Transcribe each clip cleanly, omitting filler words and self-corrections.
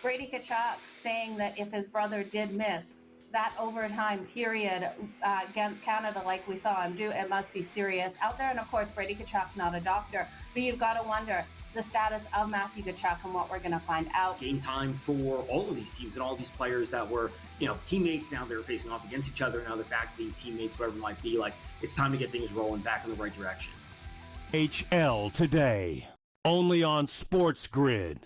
Brady Tkachuk saying that if his brother did miss that overtime period against Canada, like we saw him do, it must be serious out there. And of course, Brady Tkachuk, not a doctor, but you've got to wonder the status of Matthew Tkachuk and what we're going to find out. Game time for all of these teams and all these players that were, teammates. Now they're facing off against each other. Now they're back to being teammates, whatever it might be. Like, it's time to get things rolling back in the right direction. HL today, only on SportsGrid.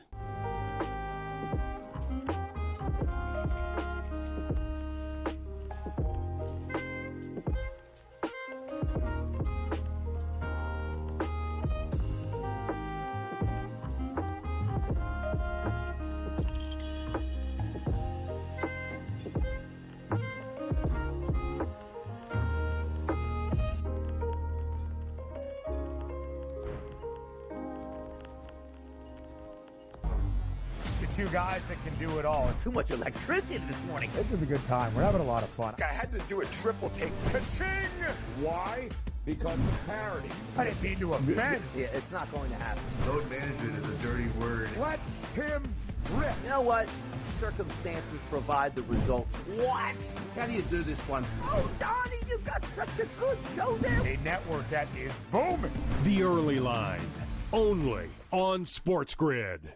Two guys that can do it all. Too much electricity this morning. This is a good time. We're having a lot of fun. I had to do a triple take. Ka-ching! Why? Because of parity. I didn't mean to offend. Yeah, it's not going to happen. Load management is a dirty word. Let him rip. You know what? Circumstances provide the results. What? How do you do this one? Oh, Donnie, you got such a good show there. A network that is booming. The Early Line, only on SportsGrid.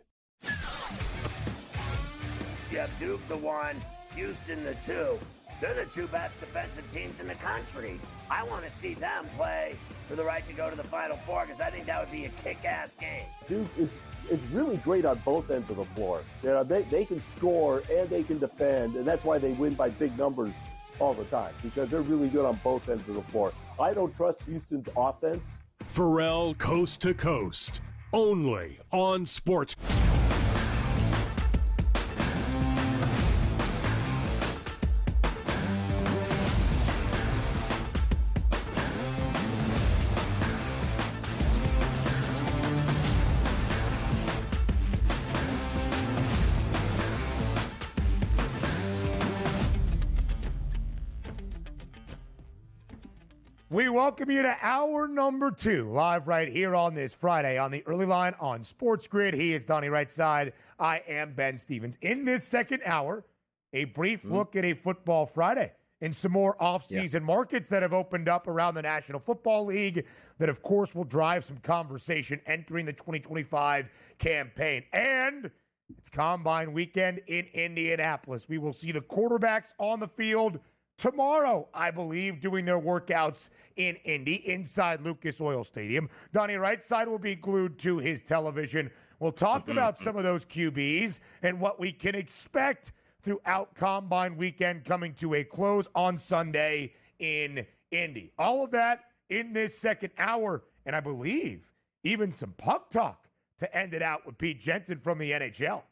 You have Duke the 1, Houston the 2. They're the two best defensive teams in the country. I want to see them play for the right to go to the Final Four because I think that would be a kick-ass game. Duke is really great on both ends of the floor. They can score and they can defend, and that's why they win by big numbers all the time, because they're really good on both ends of the floor. I don't trust Houston's offense. Pharrell Coast to Coast, only on Sports. We welcome you to hour number 2, live right here on this Friday on the Early Line on SportsGrid. He is Donnie Right Side. I am Ben Stevens. In this second hour, a brief look at a Football Friday and some more off-season markets that have opened up around the National Football League that, of course, will drive some conversation entering the 2025 campaign. And it's Combine Weekend in Indianapolis. We will see the quarterbacks on the field tomorrow, I believe, doing their workouts in Indy inside Lucas Oil Stadium. Donnie Rightside will be glued to his television. We'll talk about some of those QBs and what we can expect throughout Combine Weekend coming to a close on Sunday in Indy. All of that in this second hour, and I believe even some puck talk to end it out with Pete Jensen from the NHL.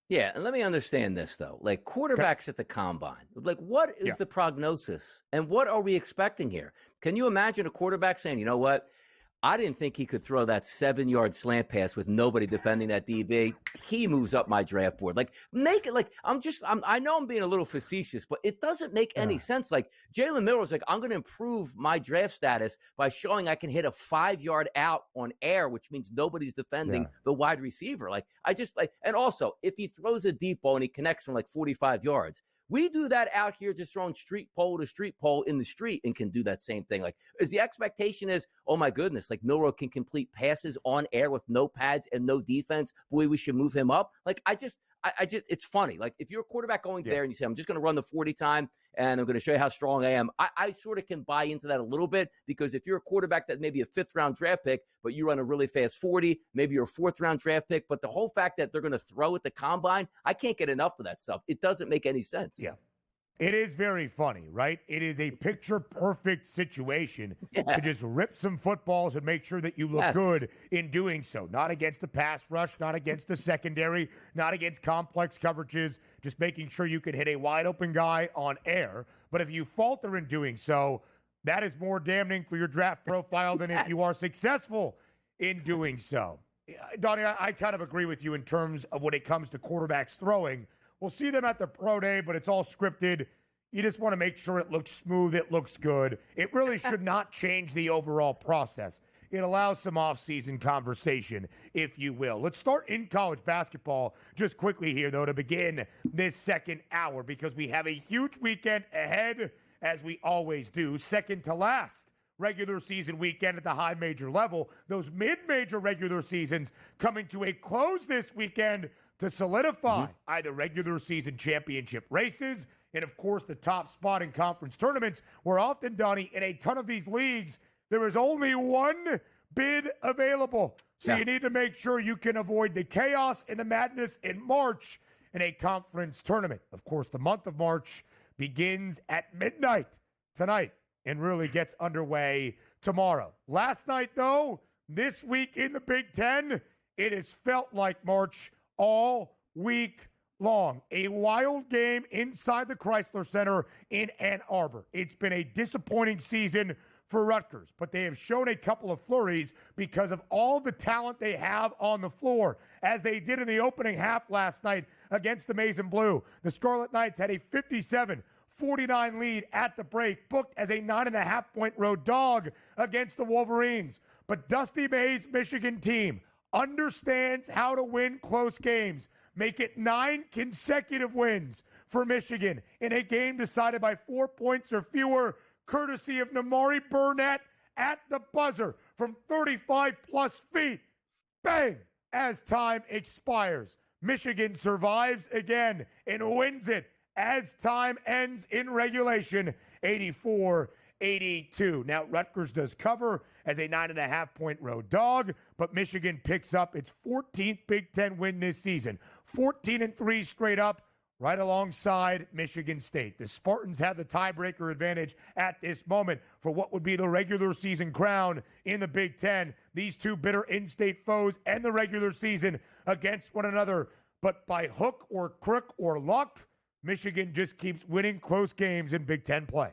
Yeah, and let me understand this, though. Like, quarterbacks at the Combine, like, what is the prognosis? And what are we expecting here? Can you imagine a quarterback saying, you know what? I didn't think he could throw that 7-yard slant pass with nobody defending that DB. He moves up my draft board. Like, make it like I know I'm being a little facetious, but it doesn't make any sense. Like, Jalen Miller's like, I'm going to improve my draft status by showing I can hit a 5-yard out on air, which means nobody's defending the wide receiver. Like, and also, if he throws a deep ball and he connects from like 45 yards, we do that out here, just throwing street pole to street pole in the street, and can do that same thing. Like, is the expectation is, oh my goodness, like Milroe can complete passes on air with no pads and no defense. Boy, we should move him up. Like, I just, it's funny. Like, if you're a quarterback going there and you say, I'm just going to run the 40 time and I'm going to show you how strong I am, I sort of can buy into that a little bit, because if you're a quarterback that maybe a 5th round draft pick, but you run a really fast 40, maybe you're a 4th round draft pick, but the whole fact that they're going to throw at the Combine, I can't get enough of that stuff. It doesn't make any sense. Yeah. It is very funny, right? It is a picture-perfect situation to just rip some footballs and make sure that you look good in doing so. Not against the pass rush, not against the secondary, not against complex coverages, just making sure you can hit a wide-open guy on air. But if you falter in doing so, that is more damning for your draft profile than if you are successful in doing so. Donnie, I kind of agree with you in terms of when it comes to quarterbacks throwing. We'll see them at the pro day, but it's all scripted. You just want to make sure it looks smooth, it looks good. It really should not change the overall process. it allows some off-season conversation, if you will. Let's start in college basketball just quickly here, though, to begin this second hour, because we have a huge weekend ahead, as we always do. Second to last regular season weekend at the high major level. Those mid-major regular seasons coming to a close this weekend to solidify either regular season championship races and, of course, the top spot in conference tournaments, where often, Donnie, in a ton of these leagues, there is only one bid available. So you need to make sure you can avoid the chaos and the madness in March in a conference tournament. Of course, the month of March begins at midnight tonight and really gets underway tomorrow. Last night, though, this week in the Big Ten, it has felt like March all week long. A wild game inside the Chrysler Center in Ann Arbor. It's been a disappointing season for Rutgers, but they have shown a couple of flurries because of all the talent they have on the floor, as they did in the opening half last night against the Maize and Blue. The Scarlet Knights had a 57-49 lead at the break, booked as a 9.5-point road dog against the Wolverines. But Dusty May's Michigan team understands how to win close games. Make it 9 consecutive wins for Michigan in a game decided by 4 points or fewer, courtesy of Namari Burnett at the buzzer from 35-plus feet. Bang! As time expires, Michigan survives again and wins it as time ends in regulation, 84-82. Now, Rutgers does cover as a 9.5-point road dog, but Michigan picks up its 14th Big Ten win this season. 14-3 straight up, right alongside Michigan State. The Spartans have the tiebreaker advantage at this moment for what would be the regular season crown in the Big Ten. These two bitter in-state foes end the regular season against one another. But by hook or crook or luck, Michigan just keeps winning close games in Big Ten play.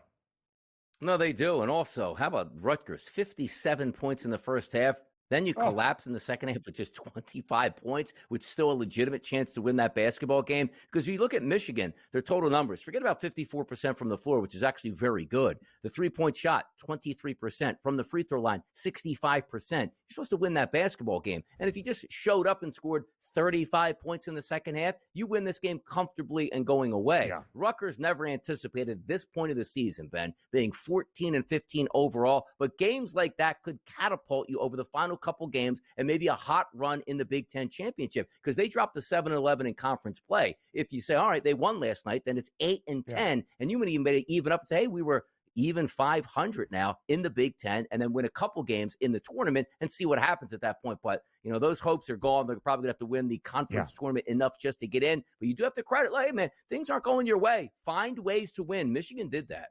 No, they do. And also, how about Rutgers? 57 points in the first half. Then you collapse in the second half with just 25 points, with still a legitimate chance to win that basketball game. Because if you look at Michigan, their total numbers, forget about 54% from the floor, which is actually very good. The three-point shot, 23%. From the free throw line, 65%. You're supposed to win that basketball game. And if you just showed up and scored 35 points in the second half, you win this game comfortably and going away. Yeah. Rutgers never anticipated this point of the season, Ben, being 14-15 overall, but games like that could catapult you over the final couple games and maybe a hot run in the Big Ten championship, because they dropped to 7-11 in conference play. If you say, all right, they won last night, then it's 8-10, and you may even even up and say, hey, we were even 500 now in the Big Ten, and then win a couple games in the tournament and see what happens at that point. But, you know, those hopes are gone. They're probably going to have to win the conference tournament enough just to get in. But you do have to credit, like, hey, man, things aren't going your way. Find ways to win. Michigan did that.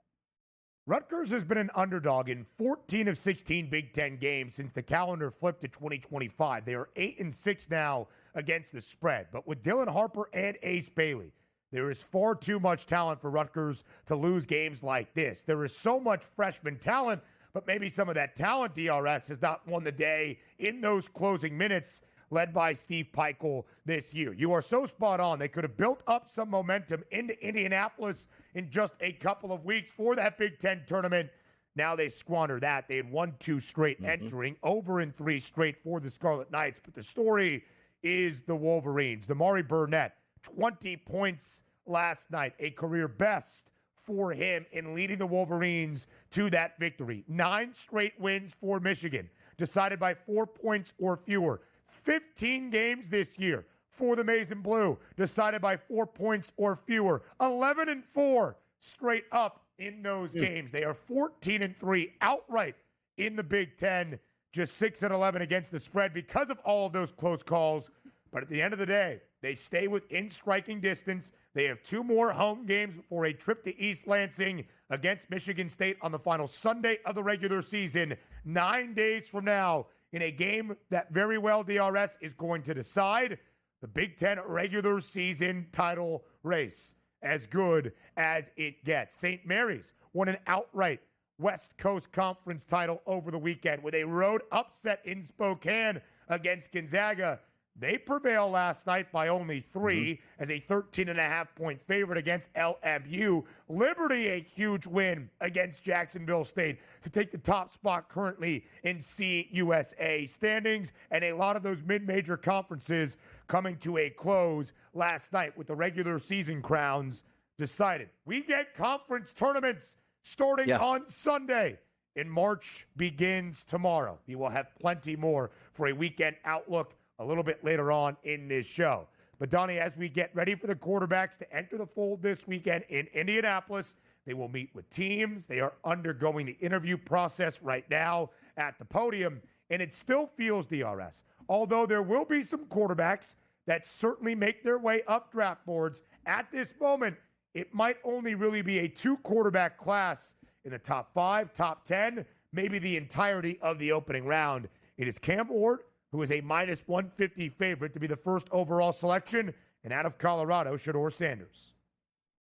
Rutgers has been an underdog in 14 of 16 Big Ten games since the calendar flipped to 2025. They are 8-6 now against the spread. But with Dylan Harper and Ace Bailey, there is far too much talent for Rutgers to lose games like this. There is so much freshman talent, but maybe some of that talent, DRS, has not won the day in those closing minutes led by Steve Peichel this year. You are so spot on. They could have built up some momentum into Indianapolis in just a couple of weeks for that Big Ten tournament. Now they squander that. They had won 2 straight entering, over in 3 straight for the Scarlet Knights. But the story is the Wolverines. Damari Burnett, 20 points last night, a career best for him in leading the Wolverines to that victory. 9 straight wins for Michigan, decided by 4 points or fewer. 15 games this year for the Maize and Blue, decided by 4 points or fewer. 11-4 straight up in those games. They are 14-3 outright in the Big Ten, just 6-11 against the spread because of all of those close calls. But at the end of the day, they stay within striking distance. They have 2 more home games before a trip to East Lansing against Michigan State on the final Sunday of the regular season, 9 days from now, in a game that very well, DRS, is going to decide the Big Ten regular season title race, as good as it gets. St. Mary's won an outright West Coast Conference title over the weekend with a road upset in Spokane against Gonzaga. They prevail last night by only 3 as a 13.5-point favorite against LMU. Liberty, a huge win against Jacksonville State to take the top spot currently in CUSA standings, and a lot of those mid-major conferences coming to a close last night with the regular season crowns decided. We get conference tournaments starting on Sunday, and March begins tomorrow. We will have plenty more for a weekend outlook a little bit later on in this show. But Donnie, as we get ready for the quarterbacks to enter the fold this weekend in Indianapolis, they will meet with teams. They are undergoing the interview process right now at the podium, and it still feels DRS. Although there will be some quarterbacks that certainly make their way up draft boards, at this moment, it might only really be a 2-quarterback class in the top 5, top 10, maybe the entirety of the opening round. It is Cam Ward, who is a minus 150 favorite to be the first overall selection, and out of Colorado, Shedeur Sanders.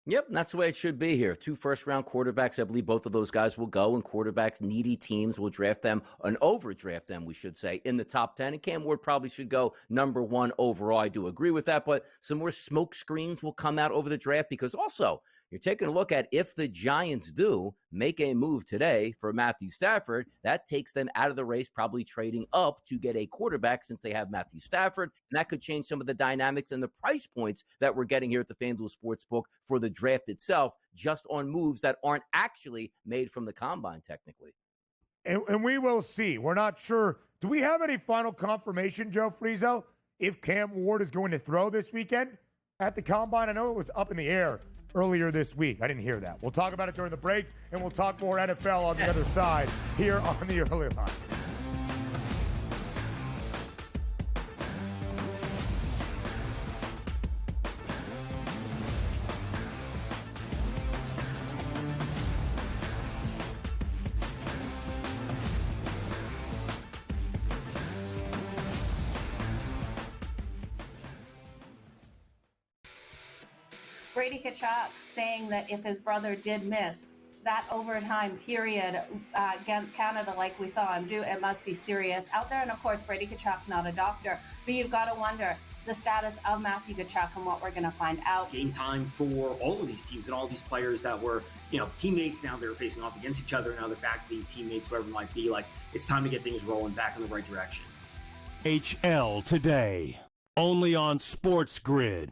Yep, and that's the way it should be here. 2 first-round quarterbacks. I believe both of those guys will go, and quarterbacks, needy teams will draft them, and overdraft them, we should say, in the top 10. And Cam Ward probably should go number 1 overall. I do agree with that, but some more smoke screens will come out over the draft because also you're taking a look at if the Giants do make a move today for Matthew Stafford, that takes them out of the race, probably trading up to get a quarterback since they have Matthew Stafford. And that could change some of the dynamics and the price points that we're getting here at the FanDuel Sportsbook for the draft itself, just on moves that aren't actually made from the combine technically. And we will see. We're not sure. Do we have any final confirmation, Joe Frizo, if Cam Ward is going to throw this weekend at the combine? I know it was up in the air earlier this week. I didn't hear that. We'll talk about it during the break, and we'll talk more NFL on the other side here on the Early Line. Brady Tkachuk saying that if his brother did miss that overtime period against Canada like we saw him do, it must be serious out there. And of course, Brady Tkachuk, not a doctor, but you've got to wonder the status of Matthew Tkachuk and what we're going to find out. Game time for all of these teams and all these players that were, teammates. Now they're facing off against each other. Now they're back to being teammates, whatever it might be. Like, it's time to get things rolling back in the right direction. HL today, only on SportsGrid.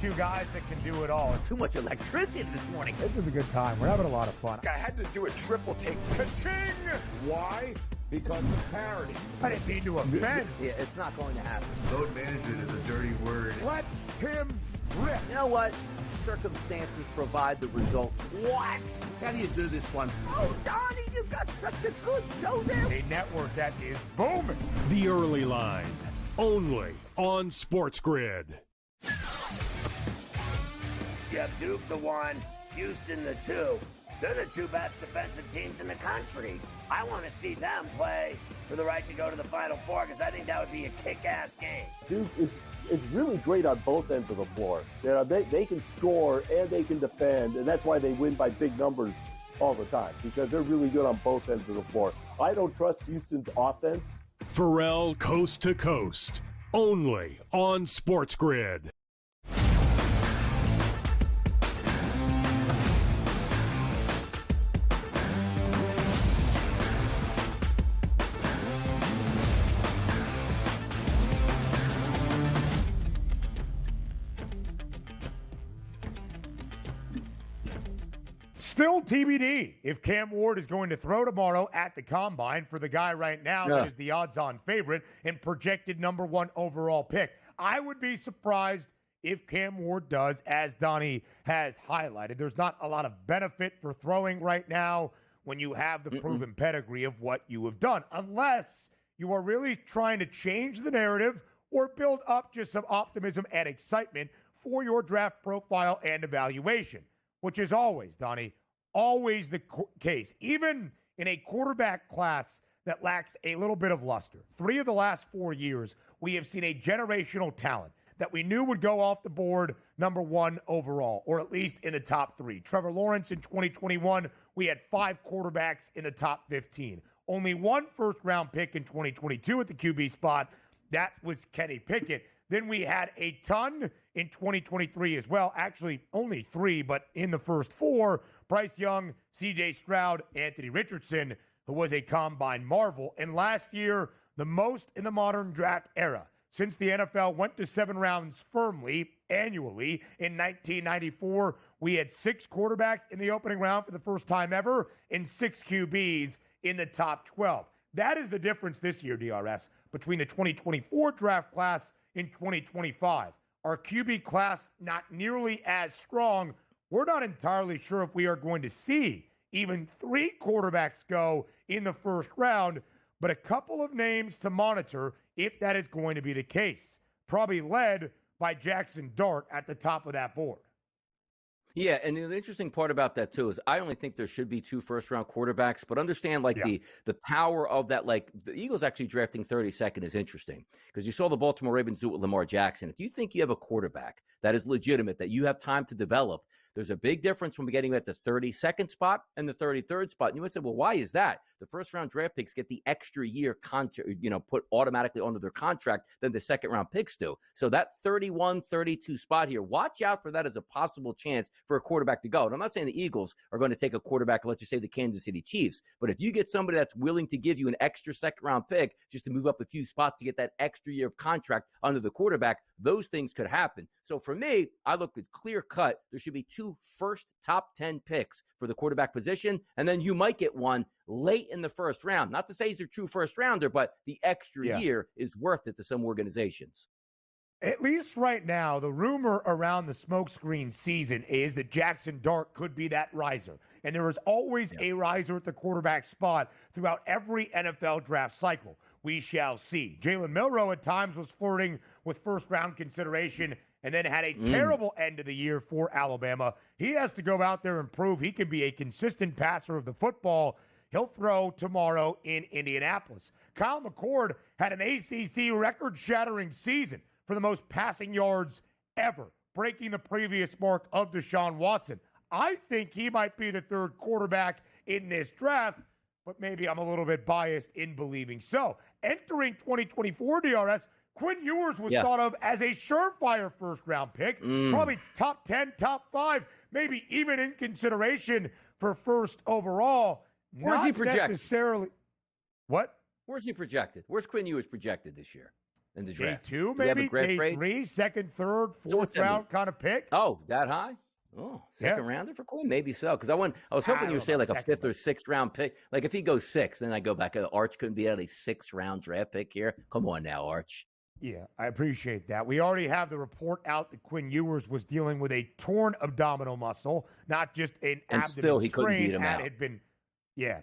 Two guys that can do it all. Too much electricity this morning. This is a good time. We're having a lot of fun. I had to do a triple take. Ka-ching! Why? Because of parity. I didn't mean to offend. Yeah, it's not going to happen. Load management is a dirty word. Let him rip. You know what? Circumstances provide the results. What? How do you do this once? Oh, Donnie, you got such a good show there. A network that is booming. The Early Line, only on SportsGrid. You have Duke the 1, Houston the 2. They're the 2 best defensive teams in the country. I want to see them play for the right to go to the Final Four because I think that would be a kick-ass game. Duke is really great on both ends of the floor. They can score and they can defend, and that's why they win by big numbers all the time, because they're really good on both ends of the floor. I don't trust Houston's offense. Pharrell Coast to Coast, only on SportsGrid. Still TBD if Cam Ward is going to throw tomorrow at the Combine for the guy right now that is the odds-on favorite and projected number 1 overall pick. I would be surprised if Cam Ward does, as Donnie has highlighted. There's not a lot of benefit for throwing right now when you have the proven pedigree of what you have done, unless you are really trying to change the narrative or build up just some optimism and excitement for your draft profile and evaluation, which is always, Donnie, always the case, even in a quarterback class that lacks a little bit of luster. 3 of the last 4 years, we have seen a generational talent that we knew would go off the board number 1 overall, or at least in the top 3. Trevor Lawrence in 2021, we had 5 quarterbacks in the top 15. Only 1 first-round pick in 2022 at the QB spot. That was Kenny Pickett. Then we had a ton in 2023 as well. Actually, only 3, but in the first 4, Bryce Young, C.J. Stroud, Anthony Richardson, who was a combine marvel. And last year, the most in the modern draft era. Since the NFL went to 7 rounds firmly, annually, in 1994, we had 6 quarterbacks in the opening round for the first time ever and 6 QBs in the top 12. That is the difference this year, DRS, between the 2024 draft class and 2025. Our QB class not nearly as strong. We're not entirely sure if we are going to see even 3 quarterbacks go in the first round, but a couple of names to monitor if that is going to be the case. Probably led by Jackson Dart at the top of that board. Yeah, and the interesting part about that, too, is I only think there should be 2 first-round quarterbacks, but understand, the power of that, the Eagles actually drafting 32nd is interesting because you saw the Baltimore Ravens do it with Lamar Jackson. If you think you have a quarterback that is legitimate, that you have time to develop, there's a big difference when we're getting at the 32nd spot and the 33rd spot. And you would say, well, why is that? The first-round draft picks get the extra year put automatically onto their contract than the second-round picks do. So that 31, 32 spot here, watch out for that as a possible chance for a quarterback to go. And I'm not saying the Eagles are going to take a quarterback, let's just say the Kansas City Chiefs. But if you get somebody that's willing to give you an extra second-round pick just to move up a few spots to get that extra year of contract under the quarterback, those things could happen. So for me, I look at clear cut. There should be 2 first top 10 picks for the quarterback position, and then you might get one late in the first round. Not to say he's a true first rounder, but the extra year is worth it to some organizations. At least right now, the rumor around the smokescreen season is that Jackson Dart could be that riser. And there is always a riser at the quarterback spot throughout every NFL draft cycle. We shall see. Jalen Milroe at times was flirting with first-round consideration and then had a terrible end of the year for Alabama. He has to go out there and prove he can be a consistent passer of the football. He'll throw tomorrow in Indianapolis. Kyle McCord had an ACC record-shattering season for the most passing yards ever, breaking the previous mark of Deshaun Watson. I think he might be the 3rd quarterback in this draft, but maybe I'm a little bit biased in believing so. Entering 2024 DRS, Quinn Ewers was thought of as a surefire first-round pick, probably top 10, top 5, maybe even in consideration for first overall. Where's he projected? Necessarily. What? Where's he projected? Where's Quinn Ewers projected this year in the draft? Day 2, maybe? Day 3, second, third, fourth round kind of pick? Oh, that high? Oh, second rounder for Quinn? Maybe so. Because I was hoping you would say like a 5th or 6th round pick. Like if he goes 6th, then I go back. Arch couldn't be at a 6th round draft pick here. Come on now, Arch. Yeah, I appreciate that. We already have the report out that Quinn Ewers was dealing with a torn abdominal muscle, not just an and abdomen still he couldn't beat him out. Had been,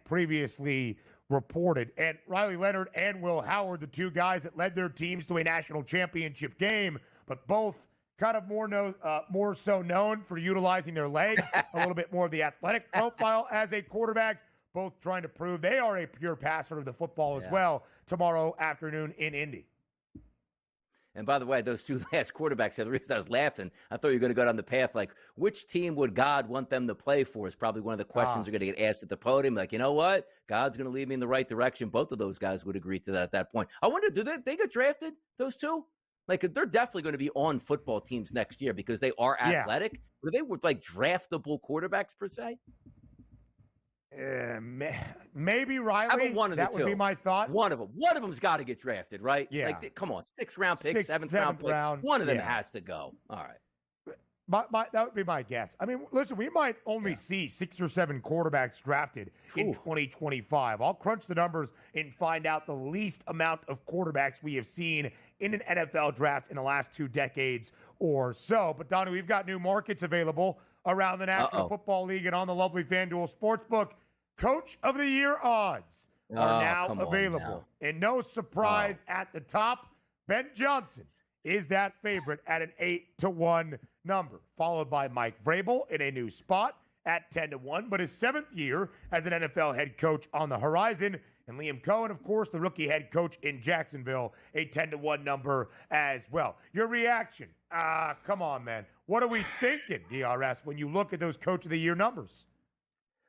previously reported. And Riley Leonard and Will Howard, the 2 guys that led their teams to a national championship game, but both kind of more so known for utilizing their legs, a little bit more of the athletic profile as a quarterback, both trying to prove they are a pure passer of the football as well tomorrow afternoon in Indy. And by the way, those 2 last quarterbacks, the reason I was laughing, I thought you were going to go down the path like, which team would God want them to play for is probably one of the questions you're going to get asked at the podium. Like, you know what? God's going to lead me in the right direction. Both of those guys would agree to that at that point. I wonder, do they get drafted, those 2? Like, they're definitely going to be on football teams next year because they are athletic. But they were like draftable quarterbacks per se. Maybe Riley. That would be my thought. One of them's got to get drafted, right? Yeah. Like, come on, 6th round pick, 7th round pick. One of them has to go. All right. That would be my guess. I mean, listen, we might only see 6 or 7 quarterbacks drafted in 2025. I'll crunch the numbers and find out the least amount of quarterbacks we have seen in an NFL draft in the last 2 decades or so. But, Donnie, we've got new markets available around the National Football League and on the lovely FanDuel Sportsbook. Coach of the Year odds are now available. And no surprise at the top, Ben Johnson is that favorite at an 8-1 number, followed by Mike Vrabel in a new spot at 10-1, but his 7th year as an NFL head coach on the horizon. And Liam Cohen, of course, the rookie head coach in Jacksonville, a 10-1 number as well. Your reaction? Come on, man. What are we thinking, DRS, when you look at those Coach of the Year numbers?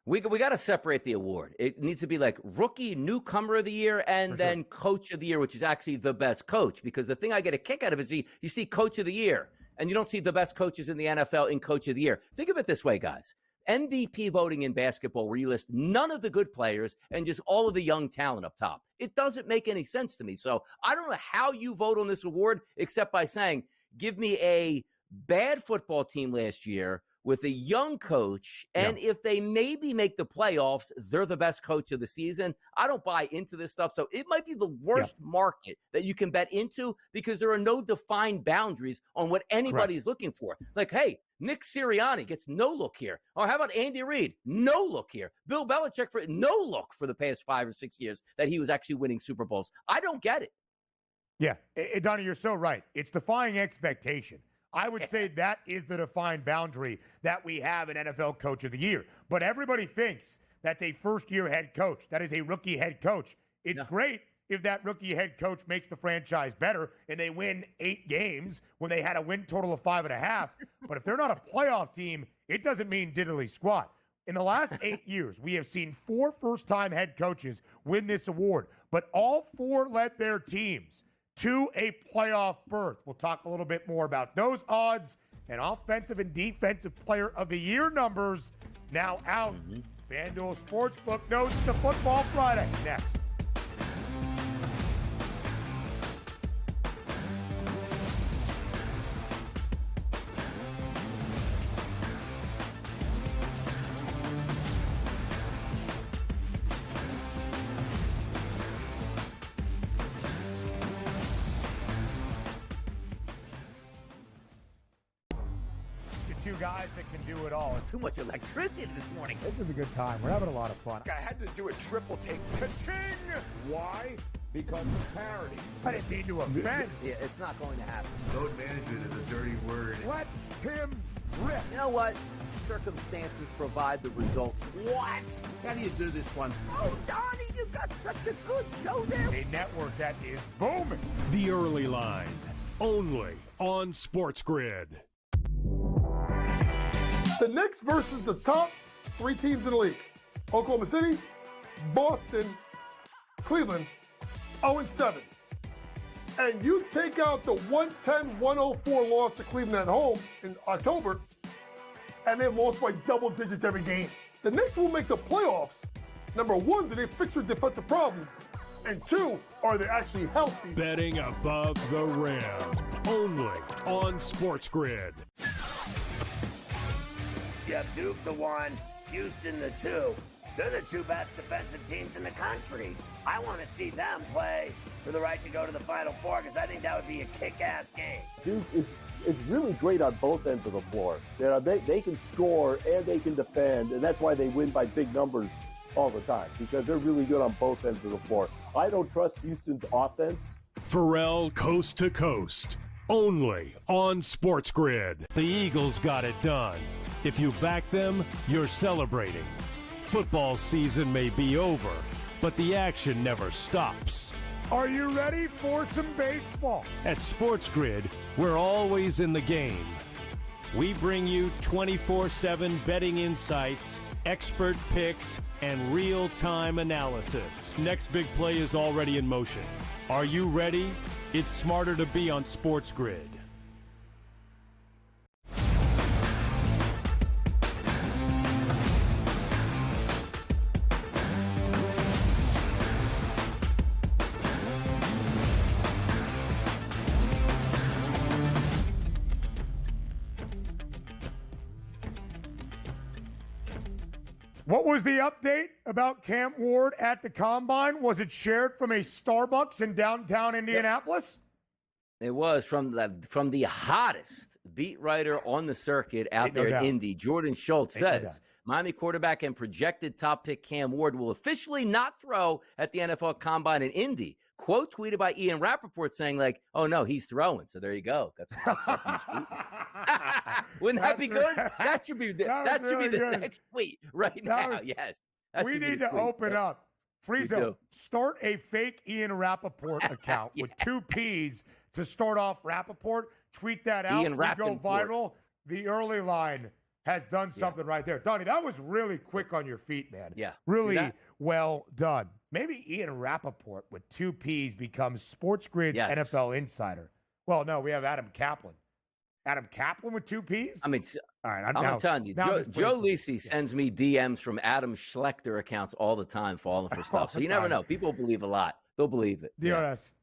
We got to separate the award. It needs to be like Rookie Newcomer of the Year and then Coach of the Year, which is actually the best coach. Because the thing I get a kick out of is you see Coach of the Year, and you don't see the best coaches in the NFL in Coach of the Year. Think of it this way, guys. MVP voting in basketball where you list none of the good players and just all of the young talent up top. It doesn't make any sense to me. So I don't know how you vote on this award except by saying, give me a bad football team last year with a young coach, and if they maybe make the playoffs, they're the best coach of the season. I don't buy into this stuff. So it might be the worst market that you can bet into because there are no defined boundaries on what anybody's looking for. Like, hey, Nick Sirianni gets no look here. Or how about Andy Reid? No look here. Bill Belichick for no look for the past 5 or 6 years that he was actually winning Super Bowls. I don't get it. Yeah, Donnie, you're so right. It's defying expectation. I would say that is the defined boundary that we have in NFL Coach of the Year. But everybody thinks that's a first-year head coach. That is a rookie head coach. It's great if that rookie head coach makes the franchise better and they win 8 games when they had a win total of 5.5. But if they're not a playoff team, it doesn't mean diddly squat. In the last 8 years, we have seen 4 first-time head coaches win this award, but all 4 led their teams to a playoff berth. We'll talk a little bit more about those odds and offensive and defensive player of the year numbers now out. FanDuel Sportsbook notes to Football Friday next. Guys that can do it all. Too much electricity this morning. This is a good time. We're having a lot of fun. I had to do a triple take. Ka-ching! Why? Because of parity. I didn't mean to offend. Yeah, it's not going to happen. Load management is a dirty word. Let him rip. You know what? Circumstances provide the results. What? How do you do this one? Oh, Donnie, you got such a good show there. A network that is booming. The Early Line, only on SportsGrid. The Knicks versus the top 3 teams in the league. Oklahoma City, Boston, Cleveland, 0-7. And you take out the 110-104 loss to Cleveland at home in October, and they've lost by double digits every game. The Knicks will make the playoffs. Number 1, do they fix their defensive problems? And 2, are they actually healthy? Betting above the rim, only on SportsGrid. You have Duke the 1, Houston the 2. They're the 2 best defensive teams in the country. I want to see them play for the right to go to the Final Four because I think that would be a kick-ass game. Duke is really great on both ends of the floor. You know, they can score and they can defend, and that's why they win by big numbers all the time, because they're really good on both ends of the floor. I don't trust Houston's offense. Pharrell Coast to Coast, only on SportsGrid. The Eagles got it done. If you back them, you're celebrating. Football season may be over, but the action never stops. Are you ready for some baseball? At SportsGrid, we're always in the game. We bring you 24/7 betting insights, expert picks, and real-time analysis. Next big play is already in motion. Are you ready? It's smarter to be on SportsGrid. What was the update about Cam Ward at the Combine? Was it shared from a Starbucks in downtown Indianapolis? It was from the hottest beat writer on the circuit out there in Indy. Jordan Schultz says Miami quarterback and projected top pick Cam Ward will officially not throw at the NFL Combine in Indy, quote tweeted by Ian Rappaport saying like, "Oh no, he's throwing." So there you go. That's wouldn't that be good? That should be the next tweet right now. Yes, we need to open up. Friezo, start a fake Ian Rappaport account with 2 P's to start off Rappaport. Tweet that out. Ian Go viral. The early line has done something right there. Donnie, that was really quick on your feet, man. Yeah. Really well done. Maybe Ian Rappaport with 2 P's becomes SportsGrid's NFL insider. Well, no, we have Adam Kaplan. Adam Kaplan with 2 P's? I mean, all right, I'm telling you, Joe Lisi sends me DMs from Adam Schlechter accounts all the time falling for stuff. So you never know. People believe a lot. They'll believe it. DRS,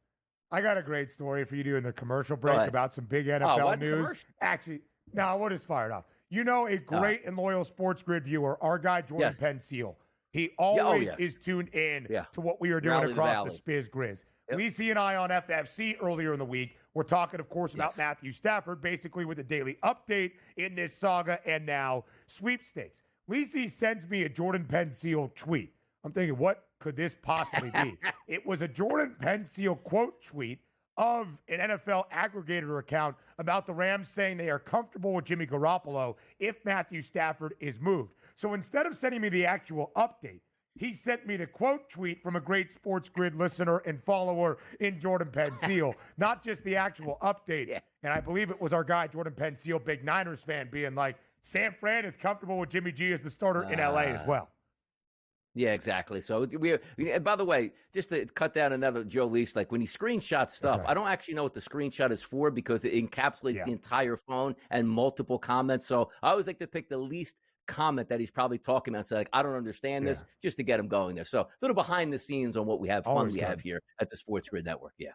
I got a great story for you doing the commercial break about some big NFL news. Commercial? Actually, no, we'll just fire it off. You know, a great and loyal SportsGrid viewer, our guy Jordan Penseal. He always is tuned in to what we are doing across the Spiz Grizz. Lisi and I on FFC earlier in the week were talking, of course, about Matthew Stafford, basically with a daily update in this saga and now sweepstakes. Lisi sends me a Jordan Penseal tweet. I'm thinking, what could this possibly be? It was a Jordan Penseal quote tweet of an NFL aggregator account about the Rams saying they are comfortable with Jimmy Garoppolo if Matthew Stafford is moved. So instead of sending me the actual update, he sent me the quote tweet from a great SportsGrid listener and follower in Jordan Penseal, not just the actual update. And I believe it was our guy, Jordan Penseal, big Niners fan, being like, San Fran is comfortable with Jimmy G as the starter in L.A. as well. Yeah, exactly. So and by the way, just to cut down another Joe Lease, like when he screenshots stuff, I don't actually know what the screenshot is for because it encapsulates the entire phone and multiple comments. So I always like to pick the least comment that he's probably talking about. So like, I don't understand this, just to get him going there. So a little behind the scenes on what we have have here at the SportsGrid Network. Yeah.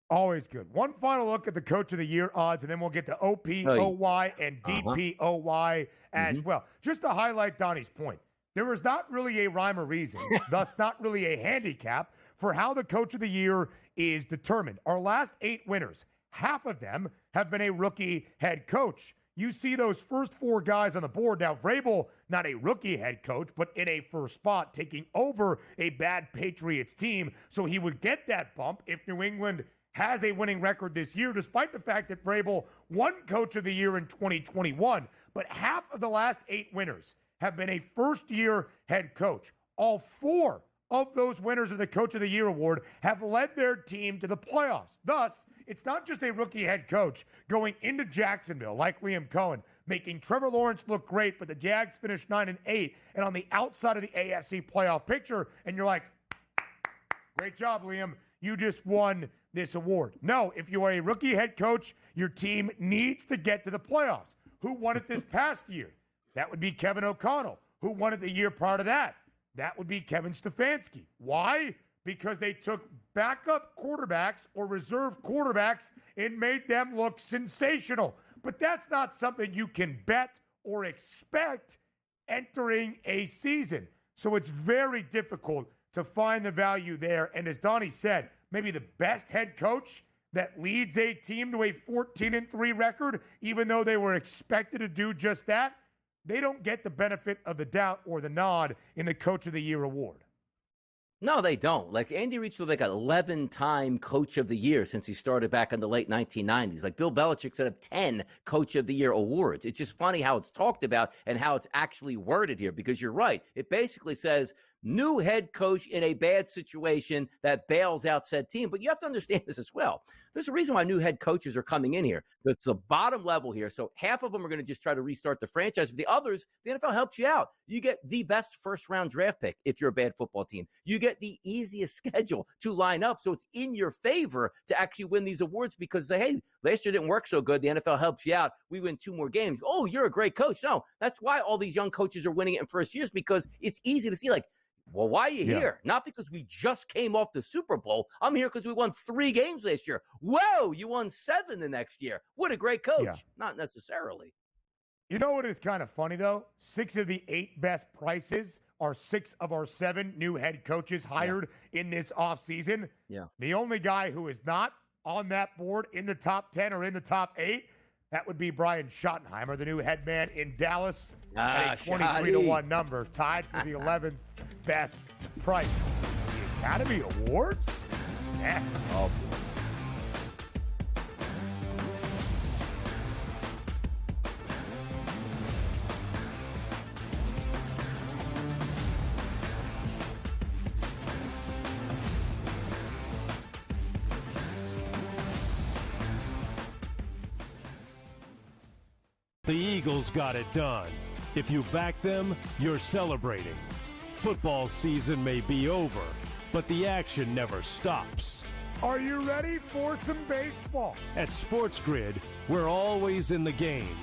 Always good. One final look at the Coach of the Year odds, and then we'll get to OPOY and DPOY as well. Just to highlight Donnie's point, there is not really a rhyme or reason, thus not really a handicap for how the Coach of the Year is determined. Our last 8 winners, half of them have been a rookie head coach. You see those first 4 guys on the board. Now, Vrabel, not a rookie head coach, but in a first spot, taking over a bad Patriots team. So he would get that bump if New England has a winning record this year, despite the fact that Vrabel won Coach of the Year in 2021. But half of the last 8 winners have been a first-year head coach. All 4 of those winners of the Coach of the Year award have led their team to the playoffs. Thus, it's not just a rookie head coach going into Jacksonville like Liam Cohen, making Trevor Lawrence look great, but the Jags finished 9-8 and on the outside of the AFC playoff picture, and you're like, great job, Liam. You just won this award. No, if you are a rookie head coach, your team needs to get to the playoffs. Who won it this past year? That would be Kevin O'Connell. Who won it the year prior to that? That would be Kevin Stefanski. Why? Because they took backup quarterbacks or reserve quarterbacks and made them look sensational. But that's not something you can bet or expect entering a season. So it's very difficult to find the value there. And as Donnie said, maybe the best head coach that leads a team to a 14-3 record, even though they were expected to do just that, they don't get the benefit of the doubt or the nod in the Coach of the Year award. No, they don't. Like Andy Reid was like an 11-time Coach of the Year since he started back in the late 1990s. Like Bill Belichick said of 10 Coach of the Year awards. It's just funny how it's talked about and how it's actually worded here because you're right. It basically says new head coach in a bad situation that bails out said team. But you have to understand this as well. There's a reason why new head coaches are coming in here. It's the bottom level here. So half of them are going to just try to restart the franchise. But the others, the NFL helps you out. You get the best first-round draft pick if you're a bad football team. You get the easiest schedule to line up. So it's in your favor to actually win these awards because, hey, last year didn't work so good. The NFL helps you out. We win 2 more games. Oh, you're a great coach. No, that's why all these young coaches are winning it in first years because it's easy to see like, well, why are you here? Not because we just came off the Super Bowl. I'm here because we won 3 games last year. Whoa, you won 7 the next year. What a great coach. Yeah. Not necessarily. You know what is kind of funny, though? 6 of the 8 best prices are 6 of our 7 new head coaches hired in this offseason. Yeah. The only guy who is not on that board in the top 10 or in the top 8, that would be Brian Schottenheimer, the new head man in Dallas at a 23-1 number, tied for the 11th best price. The Academy Awards? heck? Oh, boy. The Eagles got it done. If you back them, you're celebrating. Football season may be over, but the action never stops. Are you ready for some baseball? At SportsGrid, we're always in the game.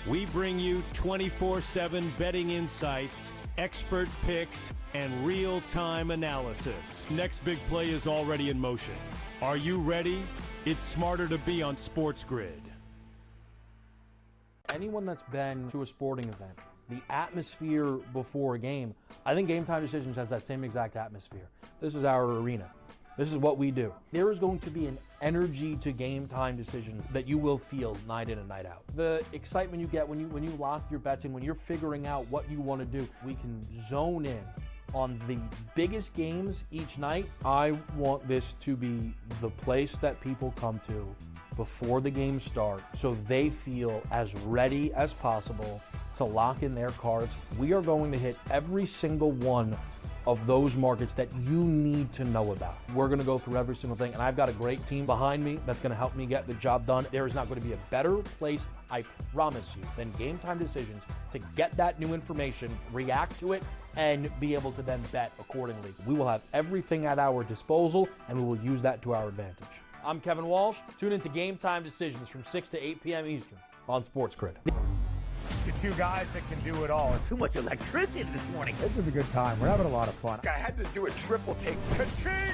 We bring you 24/7 betting insights, expert picks, and real-time analysis. Next big play is already in motion. Are you ready? It's smarter to be on SportsGrid. Anyone that's been to a sporting event, the atmosphere before a game, I think Game Time Decisions has that same exact atmosphere. This is our arena. This is what we do. There is going to be an energy to Game Time Decisions that you will feel night in and night out. The excitement you get when you lock your bets in, when you're figuring out what you want to do, we can zone in on the biggest games each night. I want this to be the place that people come to before the games start so they feel as ready as possible to lock in their cards. We are going to hit every single one of those markets that you need to know about. We're going to go through every single thing, and I've got a great team behind me that's going to help me get the job done. There is not going to be a better place, I promise you, than Game Time Decisions to get that new information, react to it, and be able to then bet accordingly. We will have everything at our disposal, and we will use that to our advantage. I'm Kevin Walsh. Tune into Game Time Decisions from 6 to 8 p.m. Eastern on SportsGrid. The two guys that can do it all. Too much electricity this morning. This is a good time. We're having a lot of fun. I had to do a triple take. Ka-ching!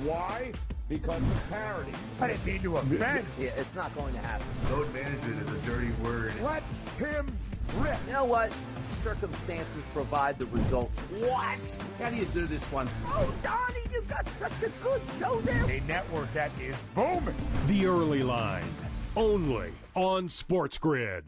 Why? Because of parity. I didn't mean to offend. Yeah, it's not going to happen. Load management is a dirty word. Let him rip. You know what? Circumstances provide the results. What? How do you do this once? Oh, Donnie, you've got such a good show there. A network that is booming. The Early Line, only on SportsGrid.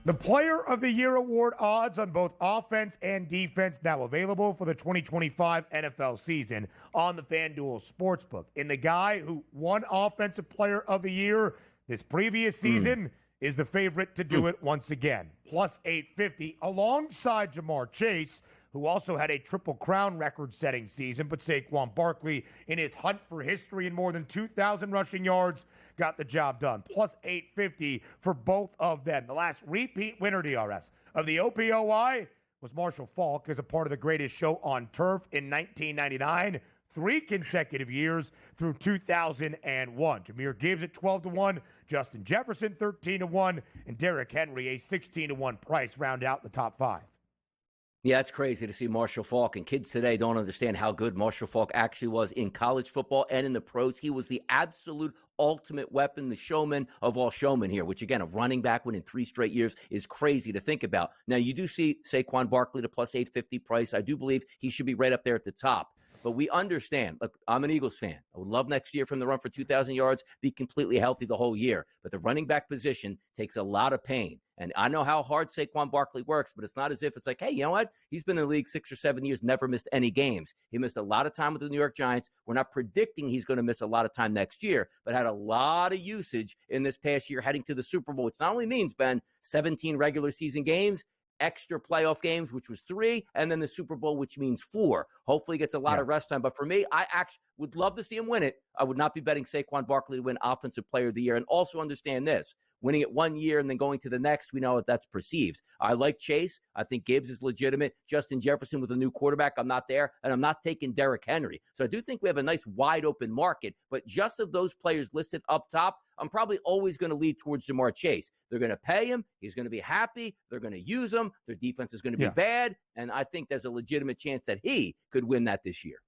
The Player of the Year award odds on both offense and defense now available for the 2025 NFL season on the FanDuel Sportsbook. And the guy who won Offensive Player of the Year this previous season is the favorite to do it once again. Plus 850 alongside Jamar Chase, who also had a Triple Crown record-setting season, but Saquon Barkley, in his hunt for history in more than 2,000 rushing yards, got the job done. Plus 850 for both of them. The last repeat winner, DRS, of the OPOY was Marshall Faulk as a part of the greatest show on turf in 1999, 3 consecutive years through 2001. Jahmyr Gibbs at 12-1, Justin Jefferson 13-1, and Derrick Henry a 16-1 price round out the top 5. Yeah, it's crazy to see Marshall Faulk, and kids today don't understand how good Marshall Faulk actually was in college football and in the pros. He was the absolute ultimate weapon, the showman of all showmen here, which, again, a running back winning 3 straight years is crazy to think about. Now, you do see Saquon Barkley to plus 850 price. I do believe he should be right up there at the top. But we understand. Look, I'm an Eagles fan. I would love next year from the run for 2,000 yards, be completely healthy the whole year. But the running back position takes a lot of pain. And I know how hard Saquon Barkley works, but it's not as if it's like, hey, you know what? He's been in the league 6 or 7 years, never missed any games. He missed a lot of time with the New York Giants. We're not predicting he's going to miss a lot of time next year, but had a lot of usage in this past year heading to the Super Bowl, which not only means, Ben, 17 regular season games, extra playoff games, which was 3, and then the Super Bowl, which means 4. Hopefully he gets a lot of rest time. But for me, I actually would love to see him win it. I would not be betting Saquon Barkley to win Offensive Player of the Year. And also understand this. Winning it one year and then going to the next, we know that that's perceived. I like Chase. I think Gibbs is legitimate. Justin Jefferson with a new quarterback, I'm not there. And I'm not taking Derrick Henry. So I do think we have a nice wide open market. But just of those players listed up top, I'm probably always going to lead towards Jamar Chase. They're going to pay him. He's going to be happy. They're going to use him. Their defense is going to be bad. And I think there's a legitimate chance that he could win that this year.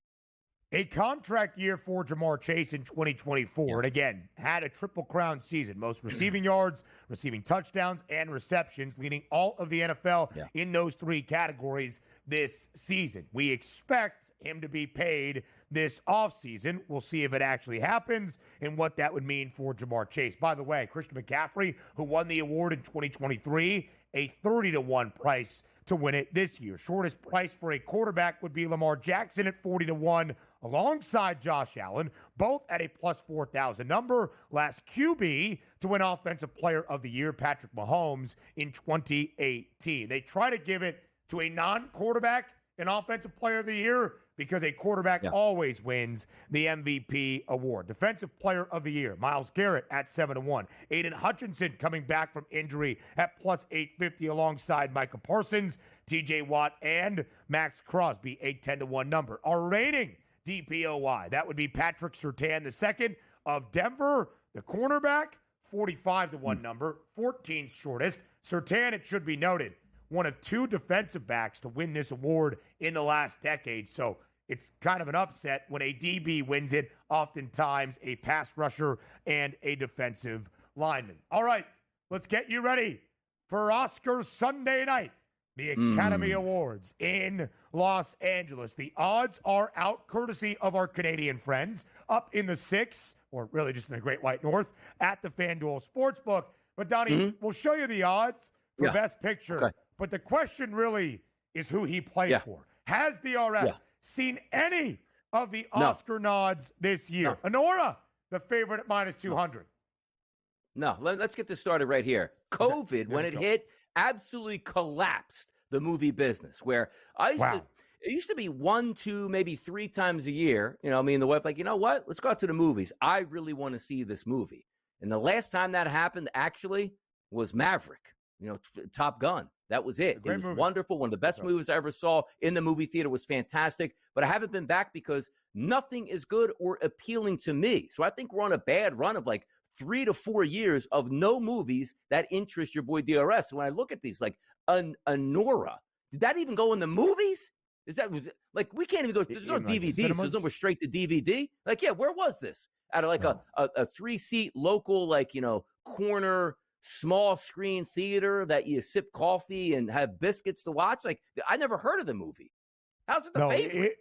A contract year for Jamar Chase in 2024. And again, had a triple crown season. Most receiving yards, receiving touchdowns, and receptions, leading all of the NFL in those three categories this season. We expect him to be paid this offseason. We'll see if it actually happens and what that would mean for Jamar Chase. By the way, Christian McCaffrey, who won the award in 2023, a 30-1 price to win it this year. Shortest price for a quarterback would be Lamar Jackson at 40-1, alongside Josh Allen, both at a plus 4,000 number. Last QB to win Offensive Player of the Year, Patrick Mahomes, in 2018. They try to give it to a non-quarterback an Offensive Player of the Year because a quarterback always wins the MVP award. Defensive Player of the Year, Myles Garrett at 7-1. Aiden Hutchinson coming back from injury at plus 850 alongside Micah Parsons, TJ Watt, and Max Crosby, a 10-1 number. Our rating, DPOY, that would be Patrick Surtain II of Denver, the cornerback, 45-1 number, 14th shortest. Surtain, it should be noted, one of two defensive backs to win this award in the last decade. So it's kind of an upset when a DB wins it, oftentimes a pass rusher and a defensive lineman. All right, let's get you ready for Oscars Sunday night, the Academy Awards in Los Angeles. The odds are out courtesy of our Canadian friends up in the 6, or really just in the Great White North, at the FanDuel Sportsbook. But, Donnie, we'll show you the odds for Best Picture. Okay. But the question really is who he played for. Has the DRS seen any of the Oscar nods this year? Honora, the favorite at minus 200. No, let's get this started right here. COVID, when it hit, absolutely collapsed the movie business, where it used to be 1, 2, maybe 3 times a year. You know, me and the wife, like, you know what? Let's go out to the movies. I really want to see this movie. And the last time that happened, actually, was Maverick, Top Gun. That was it. It was wonderful. One of the best movies I ever saw in the movie theater. Was fantastic. But I haven't been back because nothing is good or appealing to me. So I think we're on a bad run of like 3 to 4 years of no movies that interest your boy DRS. So when I look at these, like Nora, did that even go in the movies? Like we can't even go. There's no DVD. So there's no straight to DVD. Like, where was this? Out of like a 3-seat local, corner, small screen theater that you sip coffee and have biscuits to watch. Like, I never heard of the movie. How's it the favorite?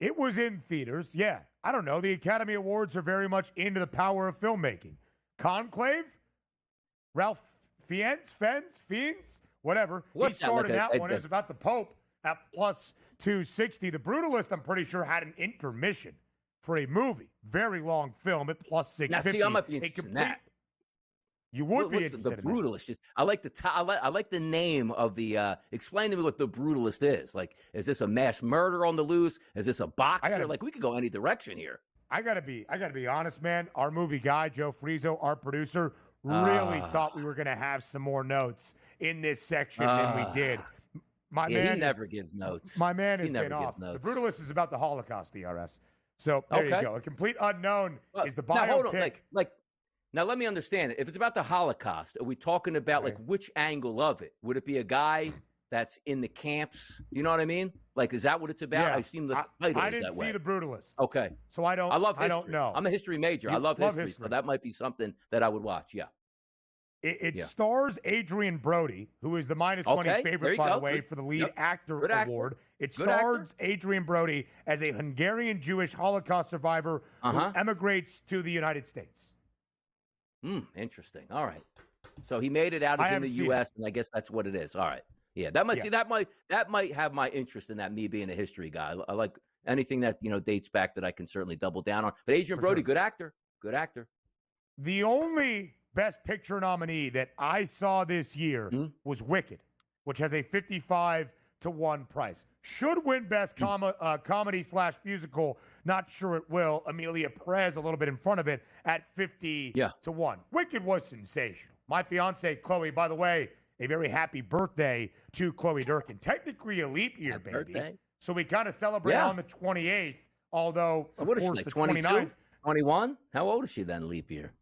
It was in theaters. Yeah. I don't know. The Academy Awards are very much into the power of filmmaking. Conclave, Ralph Fiennes, whatever. What's he started that one. It was about the Pope at plus 260. The Brutalist, I'm pretty sure, had an intermission for a movie. Very long film at plus 650. Now, see, I might be interested in that. You would be interested the Brutalist. I like the name of the. Explain to me what the Brutalist is. Like, is this a mass murder on the loose? Is this a boxer? We could go any direction here. I gotta be honest, man. Our movie guy, Joe Frieso, our producer, really thought we were gonna have some more notes in this section than we did. He never gives notes. My man has been off. The Brutalist is about the Holocaust, DRS. So there you go. A complete unknown is the biopic. Now, hold on. Now, let me understand it. If it's about the Holocaust, are we talking about, which angle of it? Would it be a guy that's in the camps? You know what I mean? Like, is that what it's about? Yeah. I assume the title I is didn't that way. see the Brutalist. Okay. So I don't know. I'm a history major. I love history, so that might be something that I would watch, It stars Adrian Brody, who is the minus money favorite, by the way, for the lead actor award. It stars Adrian Brody as a Hungarian Jewish Holocaust survivor who emigrates to the United States. Interesting. All right. So he made it out as in the U.S., and I guess that's what it is. All right. Yeah, that might have my interest in that, me being a history guy. I like anything that, dates back that I can certainly double down on. But Adrian Brody, good actor. Good actor. The only Best Picture nominee that I saw this year was Wicked, which has a 55-1 price. Should win Best Comedy/Musical. Not sure it will. Emilia Perez a little bit in front of it at 50-1. Wicked was sensational. My fiance, Chloe, by the way, a very happy birthday to Chloe Durkin. Technically a leap year, baby. Birthday. So we kind of celebrate on the 28th, although, of course, the 29th. 21? How old is she then, leap year?